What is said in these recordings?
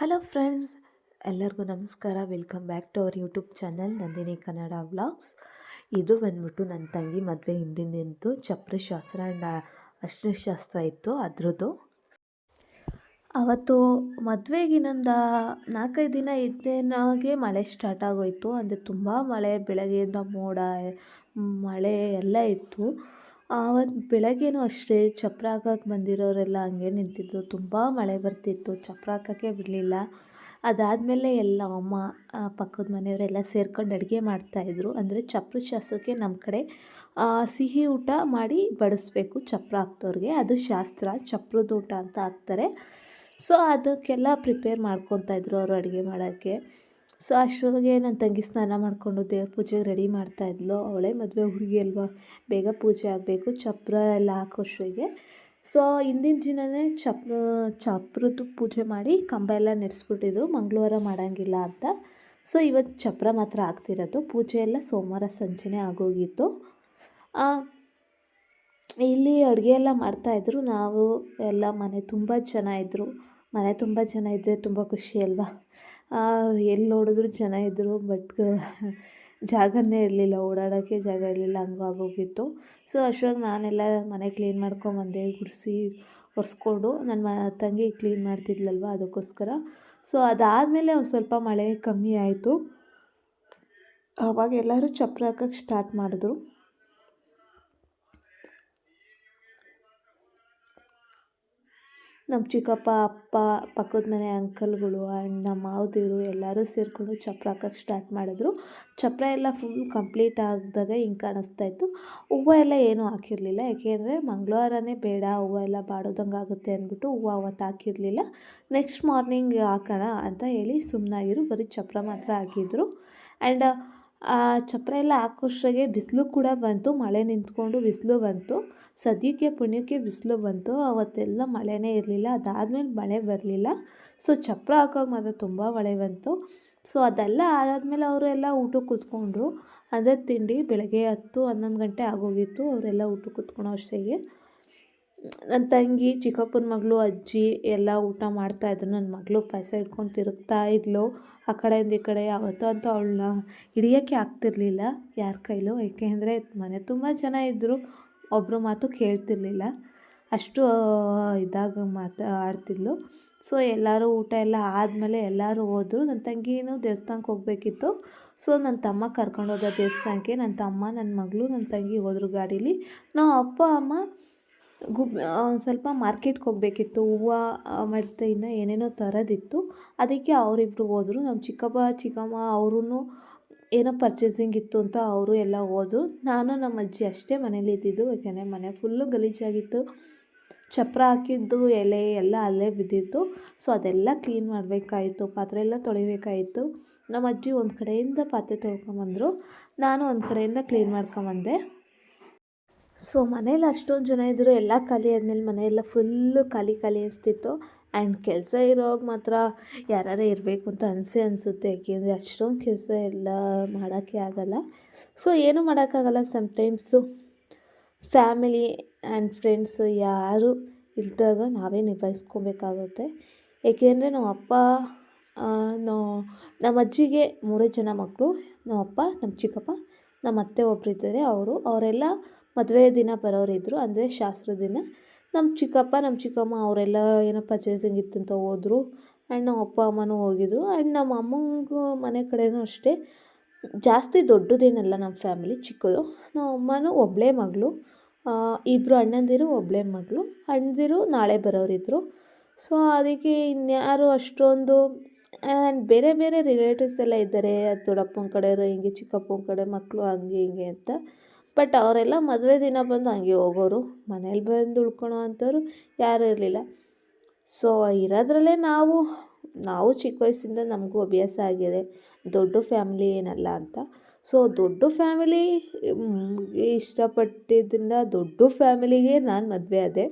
Hello friends, ಎಲ್ಲರಿಗೂ ನಮಸ್ಕಾರ. Welcome back to our YouTube channel Nandini Kannada vlogs. ಇದು ಬಂದ್ಬಿಟ್ಟು ನನ್ನ ತಂಗಿ ಮದುವೆ ಹಿಂದಿನ ದಿನದ್ದು ಚಪ್ಪರ ಶಾಸ್ತ್ರ ಆ್ಯಂಡ್ ಅರಿಶಿನ ಶಾಸ್ತ್ರ ಇತ್ತು ಅದರದ್ದು. ಅವತ್ತು ಮದುವೆಗೆ ಇನ್ನೊಂದು 4-5 ದಿನ ಇದ್ದೇನಾಗೆ ಮಳೆ ಸ್ಟಾರ್ಟ್ ಆಗೋಯಿತು. ಅಂದರೆ ತುಂಬ ಮಳೆ, ಬೆಳಗ್ಗೆಯಿಂದ ಮೋಡ ಮಳೆ ಎಲ್ಲ ಇತ್ತು. ಆವತ್ತು ಬೆಳಗ್ಗೆನೂ ಅಷ್ಟೇ ಚಪ್ಪರ ಹಾಕಕ್ಕೆ ಬಂದಿರೋರೆಲ್ಲ ಹಂಗೆ ನಿಂತಿದ್ದರು. ತುಂಬ ಮಳೆ ಬರ್ತಿತ್ತು, ಚಪ್ಪರ ಹಾಕೋಕ್ಕೆ ಬಿಡಲಿಲ್ಲ. ಅದಾದಮೇಲೆ ಎಲ್ಲ ಅಮ್ಮ ಪಕ್ಕದ ಮನೆಯವರೆಲ್ಲ ಸೇರ್ಕೊಂಡು ಅಡುಗೆ ಮಾಡ್ತಾಯಿದ್ರು. ಅಂದರೆ ಚಪ್ಪರ ಶಾಸ್ತ್ರಕ್ಕೆ ನಮ್ಮ ಕಡೆ ಸಿಹಿ ಊಟ ಮಾಡಿ ಬಡಿಸ್ಬೇಕು ಚಪ್ಪರ ಹಾಕ್ದವ್ರಿಗೆ. ಅದು ಶಾಸ್ತ್ರ, ಚಪ್ಪರದ ಊಟ ಅಂತ ಹಾಕ್ತಾರೆ. ಸೊ ಅದಕ್ಕೆಲ್ಲ ಪ್ರಿಪೇರ್ ಮಾಡ್ಕೊತಾಯಿದ್ರು ಅವರು ಅಡುಗೆ ಮಾಡೋಕ್ಕೆ. ಸೊ ಅಷ್ಟರೊಳಗೆ ನನ್ನ ತಂಗಿ ಸ್ನಾನ ಮಾಡಿಕೊಂಡು ದೇವ್ರ ಪೂಜೆಗೆ ರೆಡಿ ಮಾಡ್ತಾಯಿದ್ಲು. ಅವಳೇ ಮದುವೆ ಹುಡುಗಿ ಅಲ್ವಾ, ಬೇಗ ಪೂಜೆ ಆಗಬೇಕು ಚಪ್ಪರ ಎಲ್ಲ ಹಾಕೋಷ್ಟಿಗೆ. ಸೊ ಹಿಂದಿನ ದಿನವೇ ಚಪ್ಪರದ್ದು ಪೂಜೆ ಮಾಡಿ ಕಂಬ ಎಲ್ಲ ನೆಡೆಸ್ಬಿಟ್ಟಿದ್ರು, ಮಂಗಳವಾರ ಮಾಡೋಂಗಿಲ್ಲ ಅಂತ. ಸೊ ಇವತ್ತು ಚಪ್ಪರ ಮಾತ್ರ ಆಗ್ತಿರೋದು. ಪೂಜೆ ಎಲ್ಲ ಸೋಮವಾರ ಸಂಜೆನೇ ಆಗೋಗಿತ್ತು. ಇಲ್ಲಿ ಅಡುಗೆ ಎಲ್ಲ ಮಾಡ್ತಾಯಿದ್ರು. ನಾವು ಎಲ್ಲ ಮನೆ ತುಂಬ ಜನ ಇದ್ದರು. ಮನೆ ತುಂಬ ಜನ ಇದ್ದರೆ ತುಂಬ ಖುಷಿ ಅಲ್ವಾ. ಎಲ್ಲಿ ನೋಡಿದ್ರು ಜನ ಇದ್ದರು, ಬಟ್ ಜಾಗನೇ ಇರಲಿಲ್ಲ, ಓಡಾಡೋಕ್ಕೆ ಜಾಗ ಇರಲಿಲ್ಲ, ಹಂಗಾಗೋಗಿತ್ತು. ಸೊ ಅಷ್ಟರೊಳಗೆ ನಾನೆಲ್ಲ ಮನೆ ಕ್ಲೀನ್ ಮಾಡ್ಕೊಂಬಂದೆ, ಗುಡಿಸಿ ಒರೆಸ್ಕೊಂಡು. ನನ್ನ ತಂಗಿ ಕ್ಲೀನ್ ಮಾಡ್ತಿದ್ಲಲ್ವ ಅದಕ್ಕೋಸ್ಕರ. ಸೊ ಅದಾದಮೇಲೆ ಒಂದು ಸ್ವಲ್ಪ ಮಳೆ ಕಮ್ಮಿ ಆಯಿತು. ಆವಾಗ ಎಲ್ಲರೂ ಚಪ್ಪರ ಹಾಕೋಕ್ಕೆ ಸ್ಟಾರ್ಟ್ ಮಾಡಿದ್ರು. ನಮ್ಮ ಚಿಕ್ಕಪ್ಪ, ಅಪ್ಪ, ಪಕ್ಕದ ಮನೆ ಅಂಕಲ್ಗಳು ಆ್ಯಂಡ್ ನಮ್ಮ ಮಾವದಿರು ಎಲ್ಲರೂ ಸೇರಿಕೊಂಡು ಚಪ್ಪರ ಹಾಕೋಕ್ಕೆ ಸ್ಟಾರ್ಟ್ ಮಾಡಿದ್ರು. ಚಪ್ಪರ ಎಲ್ಲ ಫುಲ್ ಕಂಪ್ಲೀಟ್ ಆಗಿದಾಗ ಹಿಂಗೆ ಕಾಣಿಸ್ತಾಯಿತ್ತು. ಹೂವು ಎಲ್ಲ ಏನೂ ಹಾಕಿರಲಿಲ್ಲ, ಏಕೆಂದರೆ ಮಂಗಳವಾರನೇ ಬೇಡ, ಹೂವು ಎಲ್ಲ ಬಾಡೋದಂಗೆ ಆಗುತ್ತೆ ಅಂದ್ಬಿಟ್ಟು ಹೂವು ಅವತ್ತು ಹಾಕಿರಲಿಲ್ಲ. ನೆಕ್ಸ್ಟ್ ಮಾರ್ನಿಂಗ್ ಹಾಕೋಣ ಅಂತ ಹೇಳಿ ಸುಮ್ಮನಾಗಿರು, ಬರೀ ಚಪ್ಪರ ಮಾತ್ರ ಹಾಕಿದ್ರು. ಆ್ಯಂಡ್ ಚಪ್ಪರ ಎಲ್ಲ ಹಾಕೋಷ್ಟಾಗೆ ಬಿಸಿಲು ಕೂಡ ಬಂತು. ಮಳೆ ನಿಂತ್ಕೊಂಡು ಬಿಸಿಲು ಬಂತು. ಸದ್ಯಕ್ಕೆ ಪುಣ್ಯಕ್ಕೆ ಬಿಸಿಲು ಬಂತು. ಅವತ್ತೆಲ್ಲ ಮಳೆನೇ ಇರಲಿಲ್ಲ. ಅದಾದಮೇಲೆ ಮಳೆ ಬರಲಿಲ್ಲ. ಸೊ ಚಪ್ಪರ ಹಾಕೋಕೆ ಮಾತ್ರ ತುಂಬ ಮಳೆ ಬಂತು. ಸೊ ಅದೆಲ್ಲ ಆದಮೇಲೆ ಅವರು ಎಲ್ಲ ಊಟಕ್ಕೆ ಕೂತ್ಕೊಂಡ್ರು. ಅದೇ ತಿಂಡಿ ಬೆಳಗ್ಗೆ 10-11 ಗಂಟೆ ಆಗೋಗಿತ್ತು ಅವರೆಲ್ಲ ಊಟಕ್ಕೆ ಕೂತ್ಕೊಳ್ಳೋ ಅಷ್ಟೊತ್ತಿಗೆ. ನನ್ನ ತಂಗಿ, ಚಿಕ್ಕಪ್ಪನ ಮಗಳು, ಅಜ್ಜಿ ಎಲ್ಲ ಊಟ ಮಾಡ್ತಾಯಿದ್ರು. ನನ್ನ ಮಗಳು ಪಾಯಸ ಇಟ್ಕೊಂಡು ತಿರುಗ್ತಾ ಇದ್ಲು ಆ ಕಡೆಯಿಂದ ಈ ಕಡೆ. ಅವತ್ತಂತೂ ಅವಳನ್ನ ಹಿಡಿಯೋಕ್ಕೆ ಆಗ್ತಿರ್ಲಿಲ್ಲ ಯಾರ ಕೈಲೂ, ಏಕೆಂದರೆ ಮನೆ ತುಂಬ ಜನ ಇದ್ದರು, ಒಬ್ಬರು ಮಾತು ಕೇಳ್ತಿರ್ಲಿಲ್ಲ, ಅಷ್ಟು ಇದಾಗ ಆಡ್ತಿದ್ಲು. ಸೊ ಎಲ್ಲರೂ ಊಟ ಎಲ್ಲ ಆದಮೇಲೆ ಎಲ್ಲರೂ ಹೋದರು. ನನ್ನ ತಂಗಿನೂ ದೇವಸ್ಥಾನಕ್ಕೆ ಹೋಗಬೇಕಿತ್ತು. ಸೊ ನನ್ನ ತಮ್ಮ ಕರ್ಕೊಂಡೋದ ದೇವಸ್ಥಾನಕ್ಕೆ. ನನ್ನ ತಮ್ಮ, ನನ್ನ ಮಗಳು, ನನ್ನ ತಂಗಿ ಹೋದರು ಗಾಡೀಲಿ. ನಾವು ಅಪ್ಪ ಅಮ್ಮ ಸ್ವಲ್ಪ ಮಾರ್ಕೆಟ್ಗೆ ಹೋಗಬೇಕಿತ್ತು. ಹೂವು ಮತ್ತು ಇನ್ನೂ ಏನೇನೋ ತರೋದಿತ್ತು. ಅದಕ್ಕೆ ಅವರಿಬ್ಬರು ಹೋದರು. ನಮ್ಮ ಚಿಕ್ಕಪ್ಪ ಚಿಕ್ಕಮ್ಮ ಅವರೂ ಏನೋ ಪರ್ಚೇಸಿಂಗ್ ಇತ್ತು ಅಂತ ಅವರು ಎಲ್ಲ ಹೋದರು. ನಾನು ನಮ್ಮ ಅಜ್ಜಿ ಅಷ್ಟೇ ಮನೇಲಿ ಇದ್ದಿದ್ದು, ಯಾಕೆಂದರೆ ಮನೆ ಫುಲ್ಲು ಗಲೀಜಾಗಿತ್ತು. ಚಪ್ಪರ ಹಾಕಿದ್ದು ಎಲೆ ಎಲ್ಲ ಅಲ್ಲೇ ಬಿದ್ದಿತ್ತು. ಸೊ ಅದೆಲ್ಲ ಕ್ಲೀನ್ ಮಾಡಬೇಕಾಯಿತು, ಪಾತ್ರೆ ಎಲ್ಲ ತೊಳಿಬೇಕಾಯಿತು. ನಮ್ಮ ಅಜ್ಜಿ ಒಂದು ಕಡೆಯಿಂದ ಪಾತ್ರೆ ತೊಳ್ಕೊಂಬಂದರು, ನಾನು ಒಂದು ಕಡೆಯಿಂದ ಕ್ಲೀನ್ ಮಾಡ್ಕೊಂಬಂದೆ. ಸೊ ಮನೇಲಿ ಅಷ್ಟೊಂದು ಜನ ಇದ್ದರು. ಎಲ್ಲ ಖಾಲಿ ಆದಮೇಲೆ ಮನೆಯೆಲ್ಲ ಫುಲ್ಲು ಖಾಲಿ ಖಾಲಿ ಅನಿಸ್ತಿತ್ತು. ಆ್ಯಂಡ್ ಕೆಲಸ ಇರೋವಾಗ ಮಾತ್ರ ಯಾರು ಇರಬೇಕು ಅಂತ ಅನಿಸುತ್ತೆ, ಏಕೆಂದರೆ ಅಷ್ಟೊಂದು ಕೆಲಸ ಎಲ್ಲ ಮಾಡೋಕ್ಕೆ ಆಗೋಲ್ಲ. ಸೊ ಏನೂ ಮಾಡೋಕ್ಕಾಗಲ್ಲ. ಸಮ್ಟೈಮ್ಸು ಫ್ಯಾಮಿಲಿ ಆ್ಯಂಡ್ ಫ್ರೆಂಡ್ಸು ಯಾರು ಇದ್ದಾಗ ನಾವೇ ನಿಭಾಯಿಸ್ಕೊಬೇಕಾಗುತ್ತೆ. ಏಕೆಂದರೆ ನಮ್ಮ ಅಪ್ಪ ನಮ್ಮ ಅಜ್ಜಿಗೆ 3 ಜನ ಮಕ್ಕಳು. ನಮ್ಮ ಅಪ್ಪ, ನಮ್ಮ ಚಿಕ್ಕಪ್ಪ, ನಮ್ಮ ಅತ್ತೆ ಒಬ್ಬರಿದ್ದಾರೆ. ಅವರೆಲ್ಲ ಮದುವೆ ದಿನ ಬರೋರಿದ್ದರು, ಅಂದರೆ ಶಾಸ್ತ್ರದ ದಿನ. ನಮ್ಮ ಚಿಕ್ಕಪ್ಪ, ನಮ್ಮ ಚಿಕ್ಕಮ್ಮ ಅವರೆಲ್ಲ ಏನೋ ಪರ್ಚೇಸಿಂಗ್ ಇತ್ತಂತ ಹೋದರು. ಆ್ಯಂಡ್ ನಮ್ಮ ಅಪ್ಪ ಅಮ್ಮನೂ ಹೋಗಿದ್ರು. ಆ್ಯಂಡ್ ನಮ್ಮ ಅಮ್ಮಂಗೂ ಮನೆ ಕಡೆಯೂ ಅಷ್ಟೇ ಜಾಸ್ತಿ ದೊಡ್ಡದೇನಲ್ಲ ನಮ್ಮ ಫ್ಯಾಮಿಲಿ, ಚಿಕ್ಕದು. ನಮ್ಮ ಅಮ್ಮನೂ ಒಬ್ಬಳೇ ಮಗಳು, ಇಬ್ಬರು ಅಣ್ಣಂದಿರು, ಒಬ್ಬಳೇ ಮಗಳು. ಅಣ್ಣಂದಿರು ನಾಳೆ ಬರೋರಿದ್ದರು. ಸೊ ಅದಕ್ಕೆ ಇನ್ಯಾರು ಅಷ್ಟೊಂದು ಆ್ಯಂಡ್ ಬೇರೆ ಬೇರೆ ರಿಲೇಟಿವ್ಸ್ ಎಲ್ಲ ಇದ್ದಾರೆ. ದೊಡ್ಡಪ್ಪನ ಕಡೆಯವರು ಹಿಂಗೆ, ಚಿಕ್ಕಪ್ಪನ ಕಡೆ ಮಕ್ಕಳು ಹಂಗೆ ಹಿಂಗೆ ಅಂತ. ಬಟ್ ಅವರೆಲ್ಲ ಮದುವೆ ದಿನ ಬಂದು ಹಂಗೆ ಹೋಗೋರು, ಮನೇಲಿ ಬಂದು ಉಳ್ಕೊಳೋ ಅಂಥವ್ರು ಯಾರೂ ಇರಲಿಲ್ಲ. ಸೊ ಇರೋದ್ರಲ್ಲೇ ನಾವು ಚಿಕ್ಕ ವಯಸ್ಸಿಂದ ನಮಗೂ ಅಭ್ಯಾಸ ಆಗಿದೆ, ದೊಡ್ಡ ಫ್ಯಾಮಿಲಿ ಏನಲ್ಲ ಅಂತ. ಸೊ ದೊಡ್ಡ ಫ್ಯಾಮಿಲಿ ಇಷ್ಟಪಟ್ಟಿದ್ದರಿಂದ ದೊಡ್ಡ ಫ್ಯಾಮಿಲಿಗೆ ನಾನು ಮದುವೆ ಆದೆ.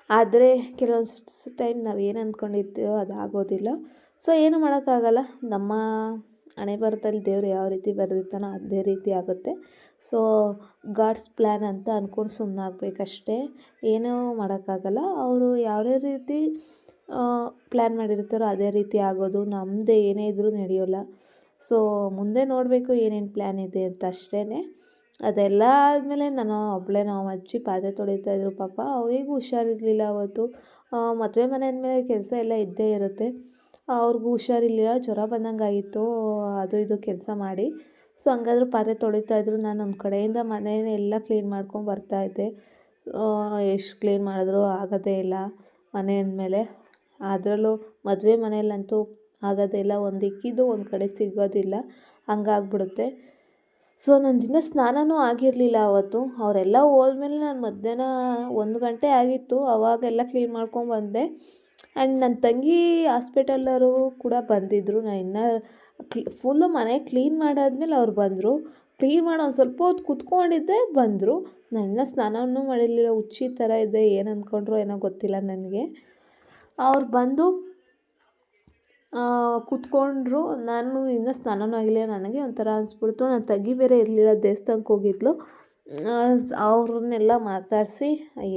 ಆದರೆ ಕೆಲವೊಂದು ಟೈಮ್ ನಾವು ಏನು ಅಂದ್ಕೊಂಡಿರ್ತೀವೋ ಅದಾಗೋದಿಲ್ಲ. ಸೊ ಏನೂ ಮಾಡೋಕ್ಕಾಗಲ್ಲ. ನಮ್ಮ ಹಣೆ ಬರಹದಲ್ಲಿ ದೇವರು ಯಾವ ರೀತಿ ಬರೆದಿರ್ತಾನೋ ಅದೇ ರೀತಿ ಆಗುತ್ತೆ. ಸೊ ಗಾಡ್ಸ್ ಪ್ಲ್ಯಾನ್ ಅಂತ ಅಂದ್ಕೊಂಡು ಸುಮ್ಮನಾಗಬೇಕಷ್ಟೇ, ಏನೂ ಮಾಡೋಕ್ಕಾಗಲ್ಲ. ಅವರು ಯಾವುದೇ ರೀತಿ ಪ್ಲ್ಯಾನ್ ಮಾಡಿರ್ತಾರೋ ಅದೇ ರೀತಿ ಆಗೋದು. ನಮ್ಮದೇ ಏನೇ ಇದ್ರೂ ನಡೆಯೋಲ್ಲ. ಸೊ ಮುಂದೆ ನೋಡಬೇಕು ಏನೇನು ಪ್ಲ್ಯಾನ್ ಇದೆ ಅಂತ ಅಷ್ಟೇ. ಅದೆಲ್ಲ ಆದಮೇಲೆ ನಾನು ಒಬ್ಬಳೇ ನಮ್ಮ ಅಜ್ಜಿ ಪಾತ್ರೆ ತೊಳಿತಾಯಿದ್ರು. ಪಾಪ ಅವರಿಗೂ ಹುಷಾರಿರಲಿಲ್ಲ ಅವತ್ತು. ಮದುವೆ ಮನೆ ಅಂದಮೇಲೆ ಕೆಲಸ ಎಲ್ಲ ಇದ್ದೇ ಇರುತ್ತೆ. ಅವ್ರಿಗೂ ಹುಷಾರಿರಲಿಲ್ಲ, ಜ್ವರ ಬಂದಂಗಾಗಿತ್ತು ಅದು ಇದು ಕೆಲಸ ಮಾಡಿ. ಸೊ ಹಂಗಾದ್ರೂ ಪಾತ್ರೆ ತೊಳಿತಾಯಿದ್ರು. ನಾನು ಒಂದು ಕಡೆಯಿಂದ ಮನೆಯೆಲ್ಲ ಕ್ಲೀನ್ ಮಾಡ್ಕೊಂಡು ಬರ್ತಾಯಿದ್ದೆ. ಎಷ್ಟು ಕ್ಲೀನ್ ಮಾಡಿದ್ರೂ ಆಗೋದೇ ಇಲ್ಲ ಮನೆ ಅಂದಮೇಲೆ. ಅದರಲ್ಲೂ ಮದುವೆ ಮನೆಯಲ್ಲಂತೂ ಆಗೋದೇ ಇಲ್ಲ, ಒಂದು ಇಕ್ಕಿದ್ದು ಒಂದು ಕಡೆ ಸಿಗೋದಿಲ್ಲ, ಹಂಗಾಗ್ಬಿಡುತ್ತೆ. ಸೊ ನಂದಿನ್ನೂ ಸ್ನಾನವೂ ಆಗಿರಲಿಲ್ಲ ಅವತ್ತು. ಅವರೆಲ್ಲ ಹೋದ್ಮೇಲೆ ನಾನು ಮಧ್ಯಾಹ್ನ 1 ಗಂಟೆ ಆಗಿತ್ತು, ಅವಾಗೆಲ್ಲ ಕ್ಲೀನ್ ಮಾಡ್ಕೊಂಬಂದೆ. ಆ್ಯಂಡ್ ನನ್ನ ತಂಗಿ ಹಾಸ್ಪಿಟಲ್ಲರು ಕೂಡ ಬಂದಿದ್ದರು. ನಾನು ಇನ್ನೂ ಫುಲ್ಲು ಮನೆ ಕ್ಲೀನ್ ಮಾಡಾದ್ಮೇಲೆ ಅವ್ರು ಬಂದರು. ಕ್ಲೀನ್ ಮಾಡಿ ಒಂದು ಸ್ವಲ್ಪ ಹೊತ್ತು ಕೂತ್ಕೊಂಡಿದ್ದೆ, ಬಂದರು. ನಾನು ಇನ್ನೂ ಸ್ನಾನವೂ ಮಾಡಿರಲಿಲ್ಲ, ಹುಚ್ಚಿ ಥರ ಇದ್ದೆ. ಏನು ಅಂದ್ಕೊಂಡ್ರೋ ಏನೋ ಗೊತ್ತಿಲ್ಲ ನನಗೆ. ಅವ್ರು ಬಂದು ಕೂತ್ಕೊಂಡ್ರು. ನಾನು ಇನ್ನೂ ಸ್ನಾನವೂ ಆಗಿಲ್ಲ. ನನಗೆ ಒಂಥರ ಅನಿಸ್ಬಿಡ್ತು. ನನ್ನ ತಂಗಿ ಬೇರೆ ಇರಲಿಲ್ಲ, ದೇವಸ್ಥಾನಕ್ಕೆ ಹೋಗಿದ್ಲು. ಅವ್ರನ್ನೆಲ್ಲ ಮಾತಾಡಿಸಿ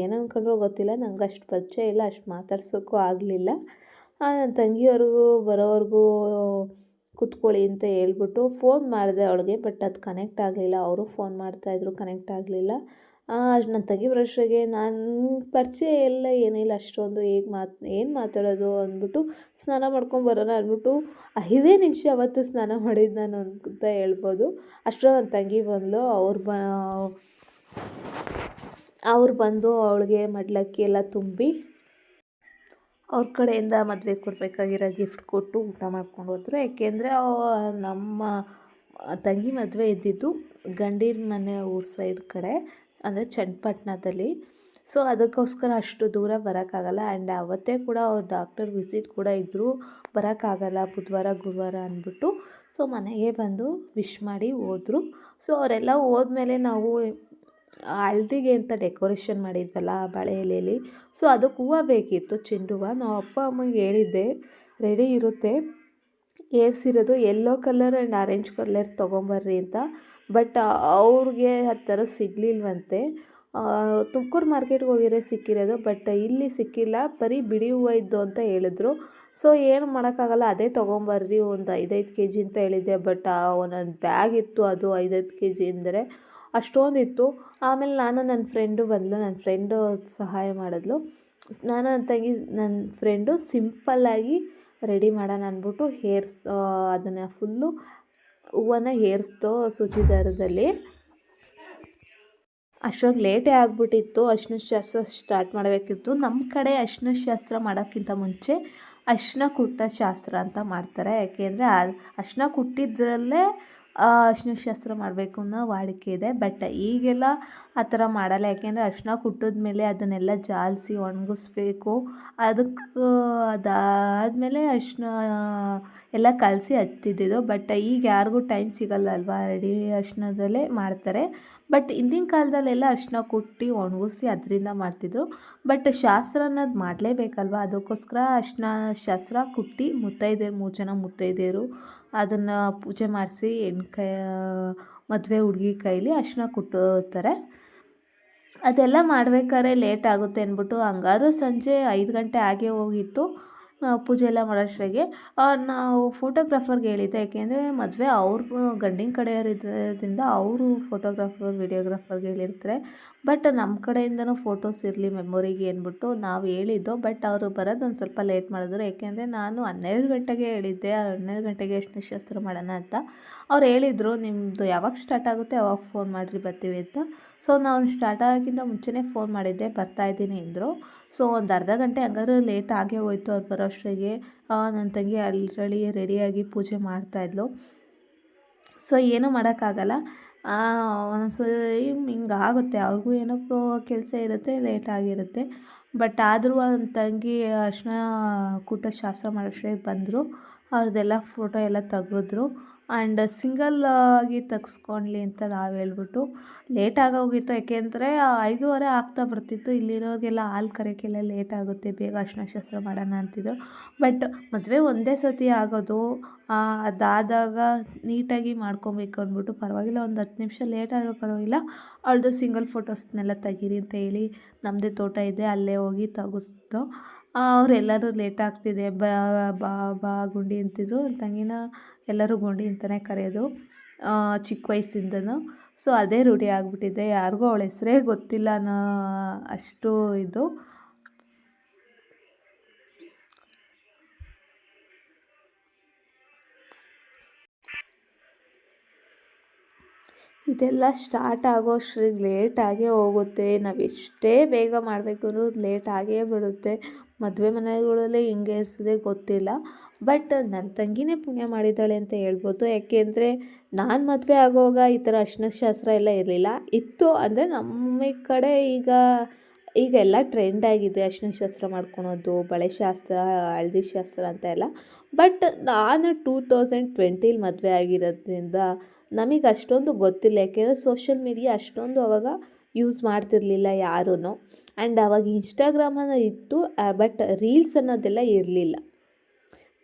ಏನು ಅಂದ್ಕೊಂಡ್ರೋ ಗೊತ್ತಿಲ್ಲ, ನಂಗೆ ಅಷ್ಟು ಪರಿಚಯ ಇಲ್ಲ, ಅಷ್ಟು ಮಾತಾಡ್ಸೋಕ್ಕೂ ಆಗಲಿಲ್ಲ. ನನ್ನ ತಂಗಿಯವ್ರಿಗೂ ಬರೋವರೆಗೂ ಕೂತ್ಕೊಳ್ಳಿ ಅಂತ ಹೇಳ್ಬಿಟ್ಟು ಫೋನ್ ಮಾಡಿದೆ ಅವಳಿಗೆ. ಬಟ್ ಅದು ಕನೆಕ್ಟ್ ಆಗಲಿಲ್ಲ. ಅವರು ಫೋನ್ ಮಾಡ್ತಾಯಿದ್ರು, ಕನೆಕ್ಟ್ ಆಗಲಿಲ್ಲ. ನನ್ನ ತಂಗಿ ಬರೋಷ್ಟಿಗೆ ನಾನು ಪರಿಚಯ ಎಲ್ಲ ಏನಿಲ್ಲ ಅಷ್ಟೊಂದು, ಏನು ಮಾತಾಡೋದು ಅಂದ್ಬಿಟ್ಟು ಸ್ನಾನ ಮಾಡ್ಕೊಂಬರೋಣ ಅಂದ್ಬಿಟ್ಟು 5 ನಿಮಿಷ ಅವತ್ತು ಸ್ನಾನ ಮಾಡಿದ್ದು ನಾನು ಅಂತ ಹೇಳ್ಬೋದು. ಅಷ್ಟರಲ್ಲಿ ನನ್ನ ತಂಗಿ ಬಂದಳು. ಅವ್ರು ಬಂದು ಅವಳಿಗೆ ಮಡ್ಲಕ್ಕಿ ಎಲ್ಲ ತುಂಬಿ ಅವ್ರ ಕಡೆಯಿಂದ ಮದುವೆಗೆ ಕೊಡಬೇಕಾಗಿರೋ ಗಿಫ್ಟ್ ಕೊಟ್ಟು ಊಟ ಮಾಡ್ಕೊಂಡು ಹೋದ್ರು. ಏಕೆಂದರೆ ನಮ್ಮ ತಂಗಿ ಮದುವೆ ಇದ್ದಿದ್ದು ಗಂಡಿನ ಮನೆ ಊರ ಸೈಡ್ ಕಡೆ, ಅಂದರೆ ಚನ್ನಪಟ್ಟಣದಲ್ಲಿ. ಸೊ ಅದಕ್ಕೋಸ್ಕರ ಅಷ್ಟು ದೂರ ಬರೋಕ್ಕಾಗಲ್ಲ. ಆ್ಯಂಡ್ ಅವತ್ತೇ ಕೂಡ ಅವ್ರು ಡಾಕ್ಟರ್ ವಿಸಿಟ್ ಕೂಡ ಇದ್ದರು, ಬರೋಕ್ಕಾಗಲ್ಲ ಬುಧವಾರ ಗುರುವಾರ ಅಂದ್ಬಿಟ್ಟು. ಸೊ ಮನೆಗೆ ಬಂದು ವಿಶ್ ಮಾಡಿ ಹೋದರು. ಸೊ ಅವರೆಲ್ಲ ಹೋದ್ಮೇಲೆ ನಾವು ಹಳ್ದಿಗೆ ಅಂತ ಡೆಕೋರೇಷನ್ ಮಾಡಿದ್ವಲ್ಲ ಬಾಳೆ ಎಲೆಯಲ್ಲಿ, ಸೊ ಅದಕ್ಕೆ ಹೂವು ಬೇಕಿತ್ತು, ಚೆಂಡು ಹೂವು. ನಾವು ಅಪ್ಪ ಅಮ್ಮಂಗೆ ಹೇಳಿದ್ದೆ ರೆಡಿ ಇರುತ್ತೆ, ಏರ್ಸಿರೋದು yellow colour and orange colour ತೊಗೊಂಬರ್ರಿ ಅಂತ. ಬಟ್ ಅವ್ರಿಗೆ ಆ ಥರ ಸಿಗಲಿಲ್ವಂತೆ. ತುಮಕೂರು ಮಾರ್ಕೆಟ್ಗೆ ಹೋಗಿರೋ ಸಿಕ್ಕಿರೋದು, ಬಟ್ ಇಲ್ಲಿ ಸಿಕ್ಕಿಲ್ಲ, ಬರೀ ಬಿಡಿ ಹೂವು ಇದ್ದು ಅಂತ ಹೇಳಿದ್ರು. ಸೊ ಏನು ಮಾಡೋಕ್ಕಾಗಲ್ಲ, ಅದೇ ತೊಗೊಂಬರ್ರಿ ಒಂದು 5-5 ಕೆ ಜಿ ಅಂತ ಹೇಳಿದ್ದೆ. ಬಟ್ ಒಂದೊಂದು ಬ್ಯಾಗ್ ಇತ್ತು, ಅದು 5-5 ಕೆ ಜಿ ಅಂದರೆ ಅಷ್ಟೊಂದಿತ್ತು. ಆಮೇಲೆ ನಾನು ನನ್ನ ಫ್ರೆಂಡು ಬಂದಳು, ನನ್ನ ಫ್ರೆಂಡು ಸಹಾಯ ಮಾಡಿದ್ಲು. ನಾನು ನನ್ನ ಫ್ರೆಂಡು ಸಿಂಪಲ್ಲಾಗಿ ರೆಡಿ ಮಾಡೋಣ ಅಂದ್ಬಿಟ್ಟು ಅದನ್ನು ಫುಲ್ಲು ಹೂವನ್ನ ಏರಿಸ್ದೋ ಸೂಜಿ ದಾರದಲ್ಲಿ. ಅಷ್ಟೊಂದು ಲೇಟೇ ಆಗಿಬಿಟ್ಟಿತ್ತು. ಅರಿಶಿನ ಶಾಸ್ತ್ರ ಸ್ಟಾರ್ಟ್ ಮಾಡಬೇಕಿತ್ತು. ನಮ್ಮ ಕಡೆ ಅರಿಶಿನ ಶಾಸ್ತ್ರ ಮಾಡೋಕ್ಕಿಂತ ಮುಂಚೆ ಅರಿಶಿನ ಕುಟ್ಟ ಶಾಸ್ತ್ರ ಅಂತ ಮಾಡ್ತಾರೆ. ಯಾಕೆಂದರೆ ಅರಿಶಿನ ಕುಟ್ಟಿದ್ರಲ್ಲೇ ಅರಿಶಿನ ಶಾಸ್ತ್ರ ಮಾಡಬೇಕು ಅನ್ನೋ ವಾಡಿಕೆ ಇದೆ. ಬಟ್ ಈಗೆಲ್ಲ ಆ ಥರ ಮಾಡಲ್ಲ. ಯಾಕೆಂದರೆ ಅರಿಶಿನ ಕುಟ್ಟಿದ್ಮೇಲೆ ಅದನ್ನೆಲ್ಲ ಜಾಲಿಸಿ ಒಣಗಿಸ್ಬೇಕು. ಅದಾದಮೇಲೆ ಅರಿಶಿನ ಎಲ್ಲ ಕಲಸಿ ಹಚ್ತಿದ್ದಿದ್ದು. ಬಟ್ ಈಗ ಯಾರಿಗೂ ಟೈಮ್ ಸಿಗಲ್ಲ ಅಲ್ವಾ, ರೆಡಿ ಅರಿಶಿನದಲ್ಲೇ ಮಾಡ್ತಾರೆ. ಬಟ್ ಹಿಂದಿನ ಕಾಲದಲ್ಲೆಲ್ಲ ಅರಿಶಿನ ಕುಟ್ಟಿ ಒಣಗಿಸಿ ಅದರಿಂದ ಮಾಡ್ತಿದ್ರು. ಬಟ್ ಶಾಸ್ತ್ರ ಅನ್ನೋದು ಮಾಡಲೇಬೇಕಲ್ವ, ಅದಕ್ಕೋಸ್ಕರ ಅರಿಶಿನ ಶಾಸ್ತ್ರ ಕುಟ್ಟಿ ಮುತ್ತೈದೆಯರು 3 ಜನ ಮುತ್ತೈದೆಯರು ಅದನ್ನು ಪೂಜೆ ಮಾಡಿಸಿ ಮದುವೆ ಹುಡುಗಿ ಕೈಲಿ ಅರಿಶಿನ ಕುಟ್ಟುತ್ತಾರೆ. ಅದೆಲ್ಲ ಮಾಡ್ಬೇಕಾದ್ರೆ ಲೇಟ್ ಆಗುತ್ತೆ ಅಂದ್ಬಿಟ್ಟು ಹಂಗಾದ್ರೂ ಸಂಜೆ 5 ಗಂಟೆ ಆಗೇ ಹೋಗಿತ್ತು ಪೂಜೆ ಎಲ್ಲ ಮಾಡೋಷ್ಟಿಗೆ. ನಾವು ಫೋಟೋಗ್ರಾಫರ್ಗೆ ಹೇಳಿದ್ದೆ, ಏಕೆಂದರೆ ಮದುವೆ ಅವ್ರ ಗಂಡಿನ ಕಡೆಯವ್ರು ಇರೋದ್ರಿಂದ ಅವರು ಫೋಟೋಗ್ರಾಫರ್ ವಿಡಿಯೋಗ್ರಾಫರ್ಗೆ ಹೇಳಿರ್ತಾರೆ. ಬಟ್ ನಮ್ಮ ಕಡೆಯಿಂದನೂ ಫೋಟೋಸ್ ಇರಲಿ ಮೆಮೊರಿಗೆ ಅಂದ್ಬಿಟ್ಟು ನಾವು ಹೇಳಿದ್ದು. ಬಟ್ ಅವರು ಬರೋದು ಒಂದು ಸ್ವಲ್ಪ ಲೇಟ್ ಮಾಡಿದ್ರು. ಏಕೆಂದರೆ ನಾನು 12 ಗಂಟೆಗೆ ಹೇಳಿದ್ದೆ, 12 ಗಂಟೆಗೆ ಅರಿಶಿನ ಶಾಸ್ತ್ರ ಮಾಡೋಣ ಅಂತ. ಅವ್ರು ಹೇಳಿದರು, ನಿಮ್ಮದು ಯಾವಾಗ ಸ್ಟಾರ್ಟ್ ಆಗುತ್ತೆ ಅವಾಗ ಫೋನ್ ಮಾಡಿರಿ ಬರ್ತೀವಿ ಅಂತ. ಸೊ ನಾವು ಸ್ಟಾರ್ಟ್ ಆಗೋಕ್ಕಿಂತ ಮುಂಚೆನೇ ಫೋನ್ ಮಾಡಿದ್ದೆ, ಬರ್ತಾಯಿದ್ದೀನಿ ಅಂದರು. ಸೊ ಒಂದು ಅರ್ಧ ಗಂಟೆ ಹಂಗಾದ್ರೆ ಲೇಟ್ ಆಗೇ ಹೋಯ್ತು ಅವ್ರು ಬರೋಷ್ಟಿಗೆ. ನನ್ನ ತಂಗಿ ಆಲ್ರೆಡಿ ರೆಡಿಯಾಗಿ ಪೂಜೆ ಮಾಡ್ತಾಯಿದ್ಲು. ಸೊ ಏನೂ ಮಾಡೋಕ್ಕಾಗಲ್ಲ, ಒಂದೊಂದ್ಸರಿ ಹಿಂಗಾಗುತ್ತೆ. ಅವ್ರಿಗೂ ಏನೋ ಕೆಲಸ ಇರುತ್ತೆ, ಲೇಟ್ ಆಗಿರುತ್ತೆ. ಬಟ್ ಆದರೂ ನನ್ನ ತಂಗಿ ಅರಿಶಿನ ಕುಟ್ಟ ಶಾಸ್ತ್ರ ಮಾಡೋಷ್ಟಿಗೆ ಬಂದರು. ಅವ್ರದ್ದೆಲ್ಲ ಫೋಟೋ ಎಲ್ಲ ತೆಗೆದ್ರು. ಆ್ಯಂಡ್ ಸಿಂಗಲ್ ಆಗಿ ತೆಗೆಸ್ಕೊಳ್ಳಿ ಅಂತ ನಾವು ಹೇಳ್ಬಿಟ್ಟು ಲೇಟ್ ಆಗೋಗಿತ್ತು. ಯಾಕೆಂದರೆ 5:30 ಆಗ್ತಾ ಬರ್ತಿತ್ತು. ಇಲ್ಲಿರೋರಿಗೆಲ್ಲ ಹಾಲು ಕರೆಯೋಕ್ಕೆಲ್ಲ ಲೇಟ್ ಆಗುತ್ತೆ, ಬೇಗ ಅರಿಶಿನ ಶಾಸ್ತ್ರ ಮಾಡೋಣ ಅಂತಿದ್ರು. ಬಟ್ ಮದುವೆ ಒಂದೇ ಸತಿ ಆಗೋದು, ಅದಾದಾಗ ನೀಟಾಗಿ ಮಾಡ್ಕೊಬೇಕು ಅಂದ್ಬಿಟ್ಟು ಪರವಾಗಿಲ್ಲ, ಒಂದು 10 ನಿಮಿಷ ಲೇಟ್ ಆದರೂ ಪರವಾಗಿಲ್ಲ, ಅವ್ಳದ್ದು ಸಿಂಗಲ್ ಫೋಟೋಸ್ನೆಲ್ಲ ತೆಗೀರಿ ಅಂತ ಹೇಳಿ ನಮ್ಮದೇ ತೋಟ ಇದೆ, ಅಲ್ಲೇ ಹೋಗಿ ತೆಗೆಸ್ದು. ಅವರೆಲ್ಲರೂ ಲೇಟ್ ಆಗ್ತಿದೆ ಬಾ ಬಾ ಬಾ ಗುಂಡಿ ಅಂತಿದ್ರು. ನನ್ನ ತಂಗಿನ ಎಲ್ಲರೂ ಗುಂಡಿ ಅಂತಲೇ ಕರೆಯೋದು ಚಿಕ್ಕ ವಯಸ್ಸಿಂದನೂ. ಸೊ ಅದೇ ರೂಢಿ ಆಗಿಬಿಟ್ಟಿದೆ. ಯಾರಿಗೂ ಅವಳ ಹೆಸರೇ ಗೊತ್ತಿಲ್ಲ ಅನ್ನೋ ಅಷ್ಟು ಇದು. ಇದೆಲ್ಲ ಸ್ಟಾರ್ಟ್ ಆಗೋಷ್ಟ್ರಿಗೆ ಲೇಟಾಗೇ ಹೋಗುತ್ತೆ. ನಾವು ಎಷ್ಟೇ ಬೇಗ ಮಾಡಬೇಕಂದ್ರೂ ಲೇಟ್ ಆಗೇ ಬಿಡುತ್ತೆ. ಮದುವೆ ಮನೆಗಳಲ್ಲಿ ಹೆಂಗೆ ಅನಿಸ್ತದೆ ಗೊತ್ತಿಲ್ಲ. ಬಟ್ ನನ್ನ ತಂಗಿನೇ ಪುಣ್ಯ ಮಾಡಿದ್ದಾಳೆ ಅಂತ ಹೇಳ್ಬೋದು. ಯಾಕೆಂದರೆ ನಾನು ಮದುವೆ ಆಗುವಾಗ ಈ ಥರ ಅರಿಶಿನ ಶಾಸ್ತ್ರ ಎಲ್ಲ ಇರಲಿಲ್ಲ. ಇತ್ತು ಅಂದರೆ ನಮ್ಮ ಕಡೆ ಈಗ ಎಲ್ಲ ಟ್ರೆಂಡ್ ಆಗಿದೆ. ಅರಿಶಿನ ಶಾಸ್ತ್ರ ಮಾಡ್ಕೊಳೋದು, ಬಳೆ ಶಾಸ್ತ್ರ, ಹಳದಿ ಶಾಸ್ತ್ರ ಅಂತ ಎಲ್ಲ. ಬಟ್ ನಾನು 2020 ಮದುವೆ ಆಗಿರೋದ್ರಿಂದ ನಮಗೆ ಅಷ್ಟೊಂದು ಗೊತ್ತಿಲ್ಲ. ಯಾಕೆಂದರೆ ಸೋಷಿಯಲ್ ಮೀಡಿಯಾ ಅಷ್ಟೊಂದು ಆವಾಗ ಯೂಸ್ ಮಾಡ್ತಿರಲಿಲ್ಲ ಯಾರೂ. ಆ್ಯಂಡ್ ಆವಾಗ ಇನ್ಸ್ಟಾಗ್ರಾಮ್ ಅನ್ನೋದು ಇತ್ತು, ಬಟ್ ರೀಲ್ಸ್ ಅನ್ನೋದೆಲ್ಲ ಇರಲಿಲ್ಲ.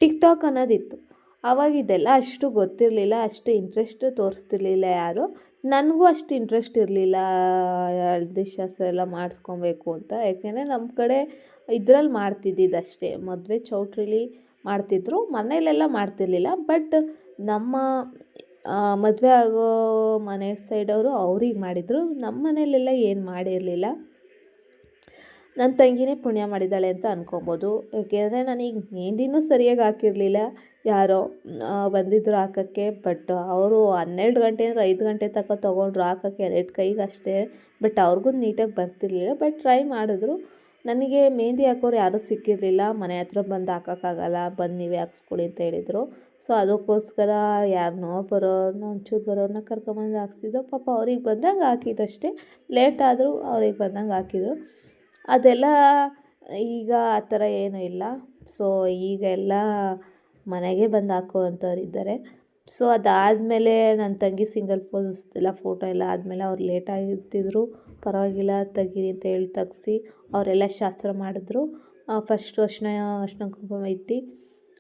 ಟಿಕ್ಟಾಕ್ ಅನ್ನೋದಿತ್ತು. ಆವಾಗ ಇದೆಲ್ಲ ಅಷ್ಟು ಗೊತ್ತಿರಲಿಲ್ಲ, ಅಷ್ಟು ಇಂಟ್ರೆಸ್ಟು ತೋರಿಸ್ತಿರ್ಲಿಲ್ಲ ಯಾರು. ನನಗೂ ಅಷ್ಟು ಇಂಟ್ರೆಸ್ಟ್ ಇರಲಿಲ್ಲ ಹಳದಿ ಶಾಸ್ತ್ರ ಎಲ್ಲ ಮಾಡಿಸ್ಕೊಬೇಕು ಅಂತ. ಯಾಕೆಂದರೆ ನಮ್ಮ ಕಡೆ ಇದ್ರಲ್ಲಿ ಮಾಡ್ತಿದ್ದಿದ್ದು ಅಷ್ಟೇ, ಮದುವೆ ಚೌಟ್ರಿಲಿ ಮಾಡ್ತಿದ್ರು, ಮನೇಲೆಲ್ಲ ಮಾಡ್ತಿರ್ಲಿಲ್ಲ. ಬಟ್ ನಮ್ಮ ಮದುವೆ ಆಗೋ ಮನೆ ಸೈಡವರು ಅವ್ರಿಗೆ ಮಾಡಿದರು. ನಮ್ಮ ಮನೆಯಲ್ಲೆಲ್ಲ ಏನು ಮಾಡಿರಲಿಲ್ಲ. ನನ್ನ ತಂಗಿನೇ ಪುಣ್ಯ ಮಾಡಿದ್ದಾಳೆ ಅಂತ ಅನ್ಕೊಬೋದು. ಏಕೆಂದರೆ ನನಗೆ ಮೆಹಂದಿನೂ ಸರಿಯಾಗಿ ಹಾಕಿರಲಿಲ್ಲ. ಯಾರೋ ಬಂದಿದ್ದರು ಹಾಕೋಕ್ಕೆ. ಬಟ್ ಅವರು 12 ಗಂಟೆ ಅಂದರೆ 5 ಗಂಟೆ ತನಕ ತೊಗೊಂಡ್ರು ಹಾಕೋಕ್ಕೆ 2 ಕೈಗೆ ಅಷ್ಟೇ. ಬಟ್ ಅವ್ರಿಗೂ ನೀಟಾಗಿ ಬರ್ತಿರ್ಲಿಲ್ಲ. ಬಟ್ ಟ್ರೈ ಮಾಡಿದ್ರು. ನನಗೆ ಮೆಹಂದಿ ಹಾಕೋರು ಯಾರೂ ಸಿಕ್ಕಿರಲಿಲ್ಲ. ಮನೆ ಹತ್ರ ಬಂದು ಹಾಕೋಕ್ಕಾಗಲ್ಲ, ಬಂದು ನೀವೇ ಹಾಕ್ಸ್ಕೊಳ್ಳಿ ಅಂತ ಹೇಳಿದರು. ಸೊ ಅದಕ್ಕೋಸ್ಕರ ಯಾರನ್ನೋ ಒಂಚೂರು ಬರೋರನ್ನ ಕರ್ಕೊಂಬಂದು ಹಾಕ್ಸಿದ್ದು. ಪಾಪ ಅವ್ರಿಗೆ ಬಂದಂಗೆ ಹಾಕಿದ್ದಷ್ಟೇ, ಲೇಟ್ ಆದರೂ ಅವ್ರಿಗೆ ಬಂದಂಗೆ ಹಾಕಿದ್ರು. ಅದೆಲ್ಲ ಈಗ ಆ ಥರ ಏನೂ ಇಲ್ಲ. ಸೊ ಈಗ ಎಲ್ಲ ಮನೆಗೆ ಬಂದು ಹಾಕುವಂಥವ್ರು ಇದ್ದಾರೆ. ಸೊ ಅದಾದಮೇಲೆ ನನ್ನ ತಂಗಿ ಸಿಂಗಲ್ ಪೋಸ್ ಎಲ್ಲ ಫೋಟೋ ಎಲ್ಲ ಆದಮೇಲೆ ಅವ್ರು ಲೇಟಾಗಿರ್ತಿದ್ರು, ಪರವಾಗಿಲ್ಲ ತೆಗೀರಿ ಅಂತ ಹೇಳಿ ತೆಗ್ಸಿ ಅವರೆಲ್ಲ ಶಾಸ್ತ್ರ ಮಾಡಿದ್ರು. ಫಸ್ಟು ಅರಿಶಿನ ಕುಂಕುಮ ಇಟ್ಟು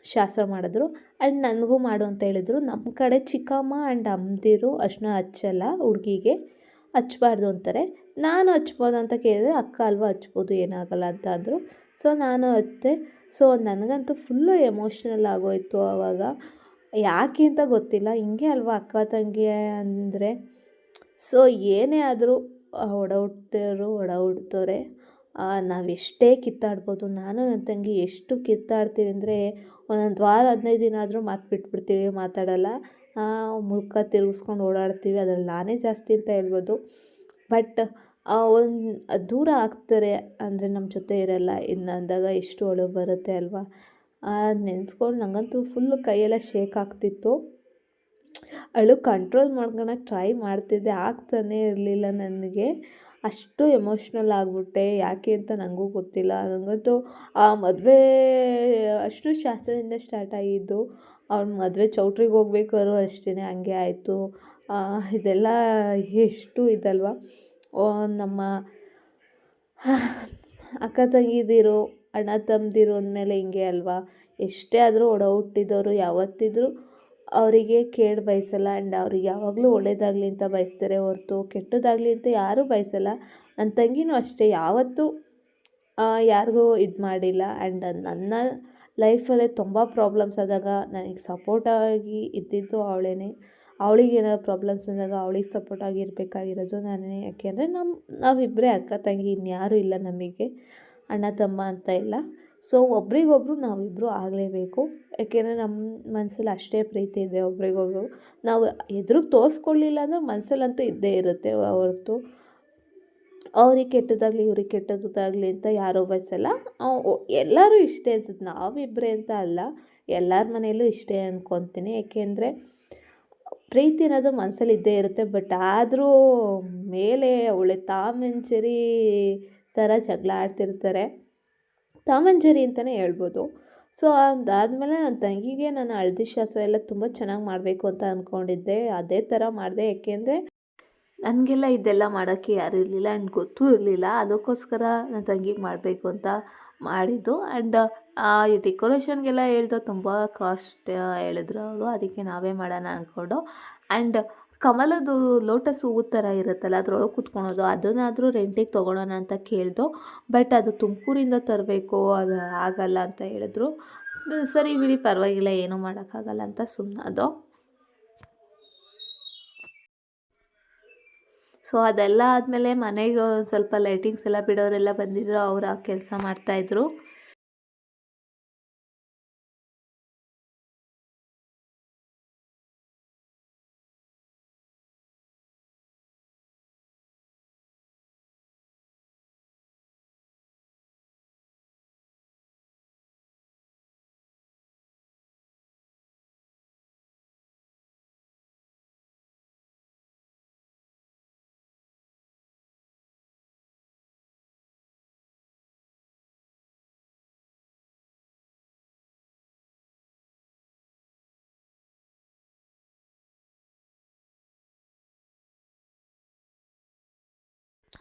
ಶಾಸ್ತ್ರ ಮಾಡಿದ್ರು. ಆ್ಯಂಡ್ ನನಗೂ ಮಾಡು ಅಂತ ಹೇಳಿದರು. ನಮ್ಮ ಕಡೆ ಚಿಕ್ಕಮ್ಮ ಆ್ಯಂಡ್ ಅಮ್ಮದಿರು ಅರಿಶಿನ ಹಚ್ಚಲ್ಲ, ಹುಡುಗಿಗೆ ಹಚ್ಬಾರ್ದು ಅಂತಾರೆ. ನಾನು ಹಚ್ಬೋದು ಅಂತ ಕೇಳಿದ್ರೆ ಅಕ್ಕ ಅಲ್ವಾ ಹಚ್ಬೋದು, ಏನಾಗಲ್ಲ ಅಂತ ಅಂದರು. ಸೊ ನಾನು ಹಚ್ಚಿದೆ. ಸೊ ನನಗಂತೂ ಫುಲ್ಲು ಎಮೋಷ್ನಲ್ ಆಗೋಯಿತು ಆವಾಗ. ಯಾಕೆ ಅಂತ ಗೊತ್ತಿಲ್ಲ, ಹಿಂಗೆ ಅಲ್ವಾ ಅಕ್ಕ ತಂಗಿ ಅಂದರೆ. ಸೊ ಏನೇ ಆದರೂ ಹುಡ್ತೋರೆ ನಾವೆಷ್ಟೇ ಕಿತ್ತಾಡ್ಬೋದು. ನಾನು ನನ್ನ ತಂಗಿ ಎಷ್ಟು ಕಿತ್ತಾಡ್ತೀವಿ ಅಂದರೆ ಒಂದೊಂದು ವಾರ 15 ದಿನ ಆದರೂ ಮಾತು ಬಿಟ್ಬಿಡ್ತೀವಿ, ಮಾತಾಡಲ್ಲ. ಮುಖ ತಿರುಗಿಸ್ಕೊಂಡು ಓಡಾಡ್ತೀವಿ. ಅದ್ರಲ್ಲಿ ನಾನೇ ಜಾಸ್ತಿ ಅಂತ ಹೇಳ್ಬೋದು. ಬಟ್ ಒಂದು ದೂರ ಆಗ್ತಾರೆ ಅಂದರೆ ನಮ್ಮ ಜೊತೆ ಇರಲ್ಲ. ಇನ್ನು ಅಂದಾಗ ಎಷ್ಟು ಅಳು ಬರುತ್ತೆ ಅಲ್ವಾ. ನೆನೆಸ್ಕೊಂಡು ನನಗಂತೂ ಫುಲ್ಲು ಕೈಯೆಲ್ಲ ಶೇಕ್ ಆಗ್ತಿತ್ತು. ಅಳು ಕಂಟ್ರೋಲ್ ಮಾಡ್ಕೊಳಕ್ಕೆ ಟ್ರೈ ಮಾಡ್ತಿದ್ದೆ, ಆಗ್ತಾನೇ ಇರಲಿಲ್ಲ ನನಗೆ. ಅಷ್ಟು ಎಮೋಷ್ನಲ್ ಆಗಿಬಿಟ್ಟೆ. ಯಾಕೆ ಅಂತ ನನಗೂ ಗೊತ್ತಿಲ್ಲ. ನನಗಂತೂ ಆ ಮದುವೆ ಅಷ್ಟು ಶಾಸ್ತ್ರದಿಂದ ಸ್ಟಾರ್ಟ್ ಆಗಿದ್ದು. ಅವ್ರ ಮದುವೆ ಚೌಟ್ರಿಗೆ ಹೋಗ್ಬೇಕಾದ್ರೂ ಅಷ್ಟೇ, ಹಂಗೆ ಆಯಿತು. ಇದೆಲ್ಲ ಎಷ್ಟು ಇದಲ್ವ. ನಮ್ಮ ಅಕ್ಕ ತಂಗಿದಿರು, ಅಣ್ಣ ತಮ್ಮದಿರು ಅಂದಮೇಲೆ ಹಿಂಗೆ ಅಲ್ವಾ. ಎಷ್ಟೇ ಆದರೂ ಹುಟ್ಟಿದವರು ಯಾವತ್ತಿದ್ರೂ ಅವರಿಗೆ ಕೇಡು ಬಯಸಲ್ಲ. ಆ್ಯಂಡ್ ಅವ್ರಿಗೆ ಯಾವಾಗಲೂ ಒಳ್ಳೇದಾಗಲಿ ಅಂತ ಬಯಸ್ತಾರೆ ಹೊರತು ಕೆಟ್ಟದಾಗಲಿ ಅಂತ ಯಾರೂ ಬಯಸಲ್ಲ. ನನ್ನ ತಂಗಿನೂ ಅಷ್ಟೇ, ಯಾವತ್ತೂ ಯಾರಿಗೂ ಇದು ಮಾಡಿಲ್ಲ. ಆ್ಯಂಡ್ ನನ್ನ ಲೈಫಲ್ಲೇ ತುಂಬ ಪ್ರಾಬ್ಲಮ್ಸ್ ಆದಾಗ ನನಗೆ ಸಪೋರ್ಟಾಗಿ ಇದ್ದಿದ್ದು ಅವಳೇ. ಅವಳಿಗೆ ಏನಾದ್ರು ಪ್ರಾಬ್ಲಮ್ಸ್ ಅಂದಾಗ ಅವಳಿಗೆ ಸಪೋರ್ಟಾಗಿ ಇರಬೇಕಾಗಿರೋದು ನಾನೇ. ಯಾಕೆಂದರೆ ನಾವಿಬ್ಬರೇ ಅಕ್ಕ ತಂಗಿ, ಇನ್ಯಾರೂ ಇಲ್ಲ ನಮಗೆ, ಅಣ್ಣ ತಮ್ಮ ಅಂತ ಇಲ್ಲ. ಸೊ ಒಬ್ರಿಗೊಬ್ರು ನಾವಿಬ್ಬರು ಆಗಲೇಬೇಕು. ಯಾಕೆಂದರೆ ನಮ್ಮ ಮನಸ್ಸಲ್ಲಿ ಅಷ್ಟೇ ಪ್ರೀತಿ ಇದೆ ಒಬ್ರಿಗೊಬ್ರು. ನಾವು ಎದುರಿಗೆ ತೋರಿಸ್ಕೊಳ್ಳಿಲ್ಲ ಅಂದ್ರೆ ಮನಸ್ಸಲ್ಲಂತೂ ಇದ್ದೇ ಇರುತ್ತೆ ಹೊರತು ಅವ್ರಿಗೆ ಕೆಟ್ಟದಾಗಲಿ ಇವ್ರಿಗೆ ಕೆಟ್ಟದಾಗಲಿ ಅಂತ ಯಾರೋ ಬಯಸಲ್ಲ. ಎಲ್ಲರೂ ಇಷ್ಟೇ ಅನ್ಸುತ್ತೆ, ನಾವಿಬ್ಬರೇ ಅಂತ ಅಲ್ಲ, ಎಲ್ಲರ ಮನೆಯಲ್ಲೂ ಇಷ್ಟೇ ಅಂದ್ಕೊತೀನಿ. ಏಕೆಂದರೆ ಪ್ರೀತಿ ಅನ್ನೋದು ಮನಸ್ಸಲ್ಲಿ ಇದ್ದೇ ಇರುತ್ತೆ. ಬಟ್ ಆದರೂ ಮೇಲೆ ಒಳ್ಳೆ ಟಾಮ್ ಆ್ಯಂಡ್ ಜೆರಿ ಥರ ಜಗಳ ಆಡ್ತಿರ್ತಾರೆ. ಟಾಮ್ ಆ್ಯಂಡ್ ಜೆರಿ ಅಂತಲೇ ಹೇಳ್ಬೋದು. ಸೊ ಅದಾದಮೇಲೆ ನನ್ನ ತಂಗಿಗೆ ನಾನು ಹಳದಿ ಶಾಸ್ತ್ರ ಎಲ್ಲ ತುಂಬ ಚೆನ್ನಾಗಿ ಮಾಡಬೇಕು ಅಂತ ಅಂದ್ಕೊಂಡಿದ್ದೆ. ಅದೇ ಥರ ಮಾಡಿದೆ. ಏಕೆಂದರೆ ನನಗೆಲ್ಲ ಇದೆಲ್ಲ ಮಾಡೋಕ್ಕೆ ಯಾರೂ ಇರಲಿಲ್ಲ ಆ್ಯಂಡ್ ಗೊತ್ತೂ ಇರಲಿಲ್ಲ. ಅದಕ್ಕೋಸ್ಕರ ನನ್ನ ತಂಗಿಗೆ ಮಾಡಬೇಕು ಅಂತ ಮಾಡಿದ್ದು. ಆ್ಯಂಡ್ ಈ ಡೆಕೋರೇಷನ್ಗೆಲ್ಲ ಹೇಳ್ದು ತುಂಬ ಕಾಸ್ಟ್ ಹೇಳಿದ್ರು ಅವರು. ಅದಕ್ಕೆ ನಾವೇ ಮಾಡೋಣ ಅಂದ್ಕೊಂಡು. ಆ್ಯಂಡ್ ಕಮಲದ್ದು ಲೋಟಸ್ ಹೂವು ಥರ ಇರುತ್ತಲ್ಲ ಅದ್ರೊಳಗೆ ಕೂತ್ಕೊಳೋದು, ಅದನ್ನಾದರೂ ರೆಂಟಿಗೆ ತೊಗೊಳೋಣ ಅಂತ ಕೇಳ್ದೋ. ಬಟ್ ಅದು ತುಮಕೂರಿಂದ ತರಬೇಕು, ಅದು ಆಗಲ್ಲ ಅಂತ ಹೇಳಿದ್ರು. ಸರಿ ಬಿಡಿ ಪರವಾಗಿಲ್ಲ, ಏನೂ ಮಾಡೋಕ್ಕಾಗಲ್ಲ ಅಂತ ಸುಮ್ಮನಾದೋ. ಸೊ ಅದೆಲ್ಲ ಆದಮೇಲೆ ಮನೆಗೆ ಸ್ವಲ್ಪ ಲೈಟಿಂಗ್ಸ್ ಎಲ್ಲ ಬಿಡೋರೆಲ್ಲ ಬಂದಿದ್ರು, ಅವ್ರು ಆ ಕೆಲಸ ಮಾಡ್ತಾಯಿದ್ರು.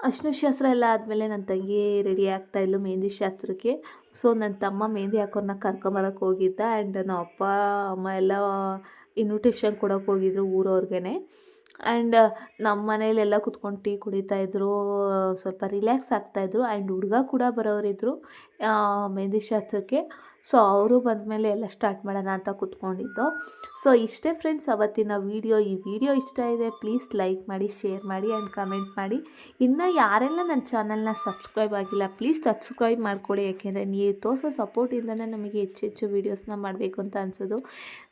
ಅರಿಶಿನ ಶಾಸ್ತ್ರ ಎಲ್ಲ ಆದಮೇಲೆ ನನ್ನ ತಂಗಿ ರೆಡಿ ಆಗ್ತಾಯಿದ್ಲು ಮೆಹಂದಿ ಶಾಸ್ತ್ರಕ್ಕೆ. ಸೊ ನನ್ನ ತಮ್ಮ ಮೆಹಂದಿ ಹಾಕೋರನ್ನ ಕರ್ಕೊಂಬರಕ್ಕೆ ಹೋಗಿದ್ದ. ಆ್ಯಂಡ್ ನಮ್ಮ ಅಪ್ಪ ಅಮ್ಮ ಎಲ್ಲ ಇನ್ವಿಟೇಷನ್ ಕೊಡೋಕೆ ಹೋಗಿದ್ರು ಊರವ್ರಿಗೇ. ಆ್ಯಂಡ್ ನಮ್ಮ ಮನೇಲೆಲ್ಲ ಕುತ್ಕೊಂಡು ಟೀ ಕುಡಿತಾಯಿದ್ರು, ಸ್ವಲ್ಪ ರಿಲ್ಯಾಕ್ಸ್ ಆಗ್ತಾಯಿದ್ರು. ಆ್ಯಂಡ್ ಹುಡುಗ ಕೂಡ ಬರೋರಿದ್ದರು ಮೆಹಂದಿ ಶಾಸ್ತ್ರಕ್ಕೆ. ಸೊ ಅವರು ಬಂದಮೇಲೆ ಎಲ್ಲ ಸ್ಟಾರ್ಟ್ ಮಾಡೋಣ ಅಂತ ಕೂತ್ಕೊಂಡಿದ್ದು. ಸೊ ಇಷ್ಟೇ ಫ್ರೆಂಡ್ಸ್ ಅವತ್ತಿನ ವೀಡಿಯೋ. ಈ ವಿಡಿಯೋ ಇಷ್ಟ ಇದೆ ಪ್ಲೀಸ್ ಲೈಕ್ ಮಾಡಿ, ಶೇರ್ ಮಾಡಿ ಆ್ಯಂಡ್ ಕಮೆಂಟ್ ಮಾಡಿ. ಇನ್ನು ಯಾರೆಲ್ಲ ನನ್ನ ಚಾನಲ್ನ ಸಬ್ಸ್ಕ್ರೈಬ್ ಆಗಿಲ್ಲ ಪ್ಲೀಸ್ ಸಬ್ಸ್ಕ್ರೈಬ್ ಮಾಡ್ಕೊಳ್ಳಿ. ಯಾಕೆಂದರೆ ನೀವು ತೋರಿಸೋ ಸಪೋರ್ಟಿಂದನೇ ನಮಗೆ ಹೆಚ್ಚು ವೀಡಿಯೋಸ್ನ ಮಾಡಬೇಕು ಅಂತ ಅನಿಸೋದು.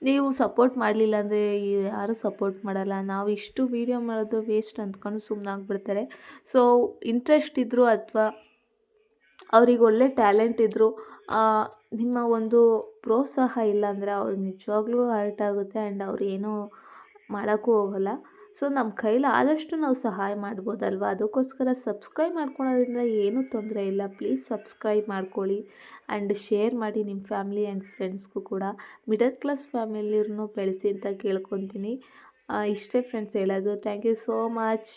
ನೀವು ಸಪೋರ್ಟ್ ಮಾಡಲಿಲ್ಲ ಅಂದರೆ ಯಾರೂ ಸಪೋರ್ಟ್ ಮಾಡಲ್ಲ. ನಾವು ಇಷ್ಟು ವೀಡಿಯೋ ಮಾಡೋದು ವೇಸ್ಟ್ ಅಂದ್ಕೊಂಡು ಸುಮ್ಮನಾಗ್ಬಿಡ್ತಾರೆ. ಸೊ ಇಂಟ್ರೆಸ್ಟ್ ಇದ್ದರೂ ಅಥವಾ ಅವ್ರಿಗೆ ಒಳ್ಳೆ ಟ್ಯಾಲೆಂಟ್ ಇದ್ದರೂ ನಿಮ್ಮ ಒಂದು ಪ್ರೋತ್ಸಾಹ ಇಲ್ಲ ಅಂದರೆ ಅವ್ರಿಗೆ ನಿಜವಾಗ್ಲೂ ಹರ್ಟ್ ಆಗುತ್ತೆ. ಆ್ಯಂಡ್ ಅವ್ರು ಏನೂ ಮಾಡೋಕ್ಕೂ ಹೋಗಲ್ಲ. ಸೊ ನಮ್ಮ ಕೈಲಿ ಆದಷ್ಟು ನಾವು ಸಹಾಯ ಮಾಡ್ಬೋದಲ್ವ. ಅದಕ್ಕೋಸ್ಕರ ಸಬ್ಸ್ಕ್ರೈಬ್ ಮಾಡ್ಕೊಳೋದ್ರಿಂದ ಏನೂ ತೊಂದರೆ ಇಲ್ಲ. ಪ್ಲೀಸ್ ಸಬ್ಸ್ಕ್ರೈಬ್ ಮಾಡ್ಕೊಳ್ಳಿ ಆ್ಯಂಡ್ ಶೇರ್ ಮಾಡಿ ನಿಮ್ಮ ಫ್ಯಾಮಿಲಿ ಆ್ಯಂಡ್ ಫ್ರೆಂಡ್ಸ್ಗೂ ಕೂಡ. ಮಿಡಲ್ ಕ್ಲಾಸ್ ಫ್ಯಾಮಿಲಿಯವ್ರನ್ನೂ ಬೆಳೆಸಿ ಅಂತ ಕೇಳ್ಕೊತೀನಿ. ಇಷ್ಟೇ ಫ್ರೆಂಡ್ಸ್ ಹೇಳೋದು. Thank you so much.